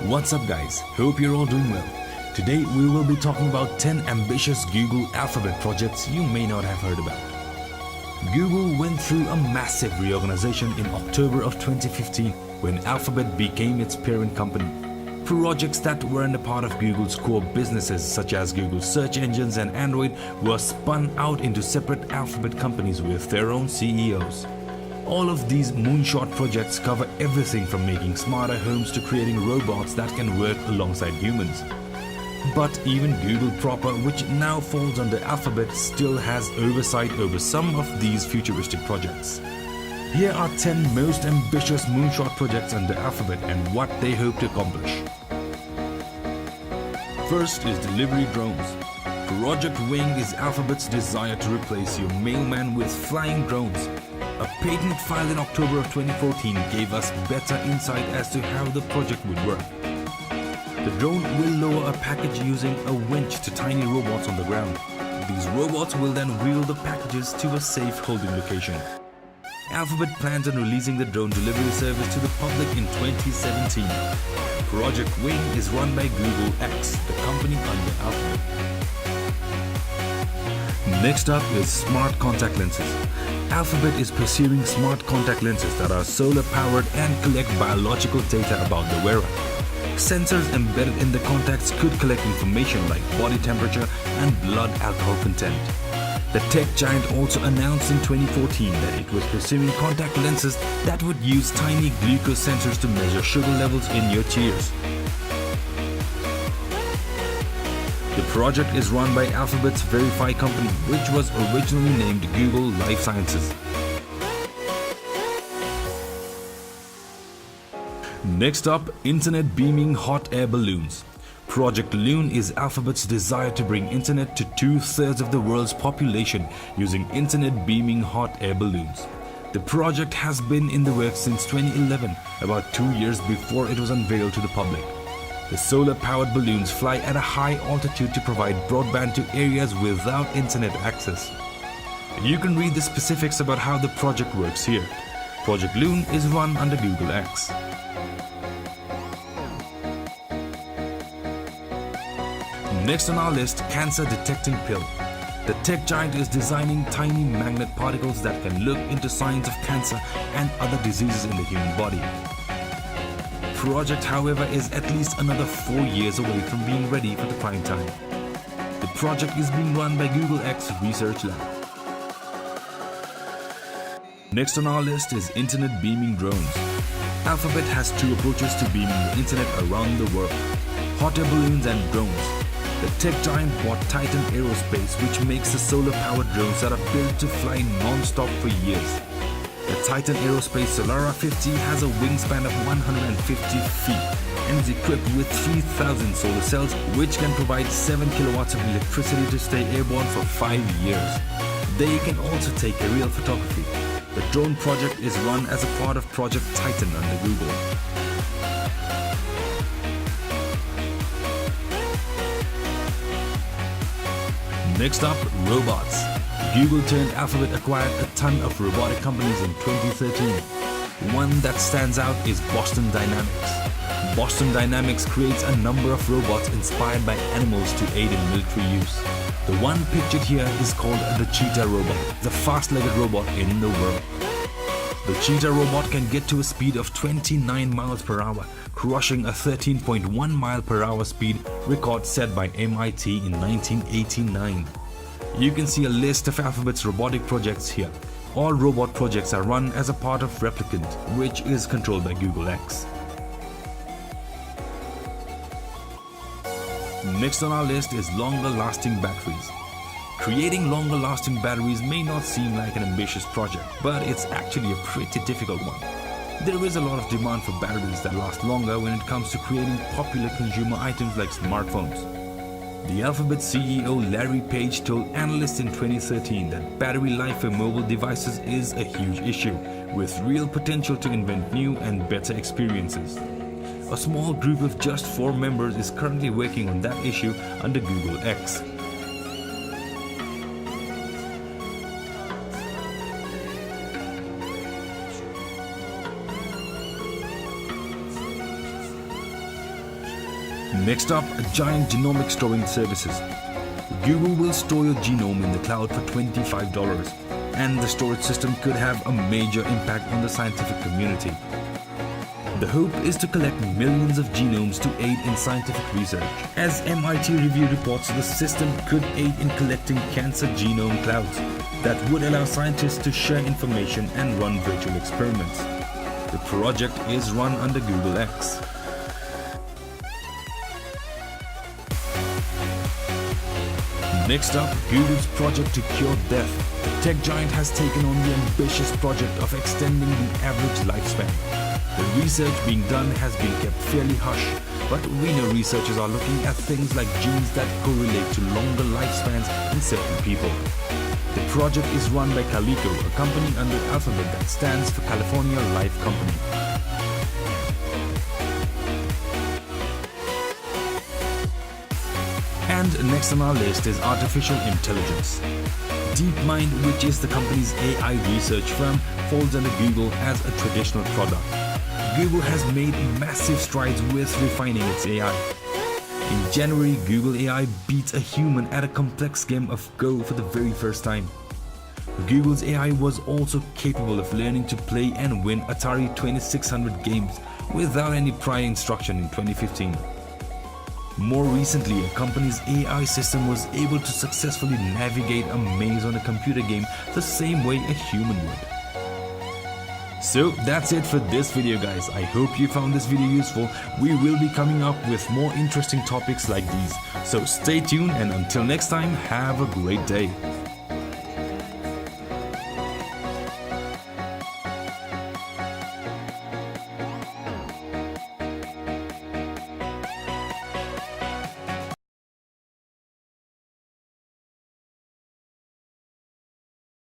What's up guys, hope you're all doing well. Today we will be talking about 10 ambitious Google Alphabet projects you may not have heard about. Google went through a massive reorganization in October of 2015 when Alphabet became its parent company. Projects that weren't a part of Google's core businesses such as Google search engines and Android were spun out into separate Alphabet companies with their own CEOs. All of these moonshot projects cover everything from making smarter homes to creating robots that can work alongside humans. But even Google proper, which now falls under Alphabet, still has oversight over some of these futuristic projects. Here are 10 most ambitious moonshot projects under Alphabet and what they hope to accomplish. First is delivery drones. Project Wing is Alphabet's desire to replace your mailman with flying drones. A patent filed in October of 2014 gave us better insight as to how the project would work. The drone will lower a package using a winch to tiny robots on the ground. These robots will then wheel the packages to a safe holding location. Alphabet plans on releasing the drone delivery service to the public in 2017. Project Wing is run by Google X, the company under Alphabet. Next up is smart contact lenses. Alphabet is pursuing smart contact lenses that are solar powered and collect biological data about the wearer. Sensors embedded in the contacts could collect information like body temperature and blood alcohol content. The tech giant also announced in 2014 that it was pursuing contact lenses that would use tiny glucose sensors to measure sugar levels in your tears. The project is run by Alphabet's Verify company, which was originally named Google Life Sciences. Next up, Internet beaming hot air balloons. Project Loon is Alphabet's desire to bring internet to 2/3 of the world's population using internet beaming hot air balloons. The project has been in the works since 2011, about 2 years before it was unveiled to the public. The solar-powered balloons fly at a high altitude to provide broadband to areas without internet access. You can read the specifics about how the project works here. Project Loon is run under Google X. Next on our list, cancer detecting pill. The tech giant is designing tiny magnet particles that can look into signs of cancer and other diseases in the human body. Project, however, is at least another 4 years away from being ready for the prime time. The project is being run by Google X Research Lab. Next on our list is internet beaming drones. Alphabet has two approaches to beaming the internet around the world: hot air balloons and drones. The tech giant bought Titan Aerospace, which makes the solar-powered drones that are built to fly non-stop for years. The Titan Aerospace Solara 50 has a wingspan of 150 feet and is equipped with 3,000 solar cells, which can provide 7 kilowatts of electricity to stay airborne for 5 years. They can also take aerial photography. The drone project is run as a part of Project Titan under Google. Next up, robots. Google turned Alphabet acquired a ton of robotic companies in 2013. One that stands out is Boston Dynamics. Boston Dynamics creates a number of robots inspired by animals to aid in military use. The one pictured here is called the Cheetah robot, the fast-legged robot in the world. The Cheetah robot can get to a speed of 29 miles per hour, crushing a 13.1 mile per hour speed record set by MIT in 1989. You can see a list of Alphabet's robotic projects here. All robot projects are run as a part of Replicant, which is controlled by Google X. Next on our list is longer-lasting batteries. Creating longer-lasting batteries may not seem like an ambitious project, but it's actually a pretty difficult one. There is a lot of demand for batteries that last longer when it comes to creating popular consumer items like smartphones. The Alphabet CEO Larry Page told analysts in 2013 that battery life for mobile devices is a huge issue, with real potential to invent new and better experiences. A small group of just 4 members is currently working on that issue under Google X. Next up, giant genomic storage services. Google will store your genome in the cloud for $25, and the storage system could have a major impact on the scientific community. The hope is to collect millions of genomes to aid in scientific research. As MIT Review reports, the system could aid in collecting cancer genome clouds that would allow scientists to share information and run virtual experiments. The project is run under Google X. Next up, Google's project to cure death. The tech giant has taken on the ambitious project of extending the average lifespan. The research being done has been kept fairly hush, but we know researchers are looking at things like genes that correlate to longer lifespans in certain people. The project is run by Calico, a company under Alphabet that stands for California Life Company. And next on our list is artificial intelligence. DeepMind, which is the company's AI research firm, falls under Google as a traditional product. Google has made massive strides with refining its AI. In January, Google AI beat a human at a complex game of Go for the very first time. Google's AI was also capable of learning to play and win Atari 2600 games without any prior instruction in 2015. More recently, a company's AI system was able to successfully navigate a maze on a computer game the same way a human would. So that's it for this video, guys. I hope you found this video useful. We will be coming up with more interesting topics like these. So stay tuned, and until next time, have a great day.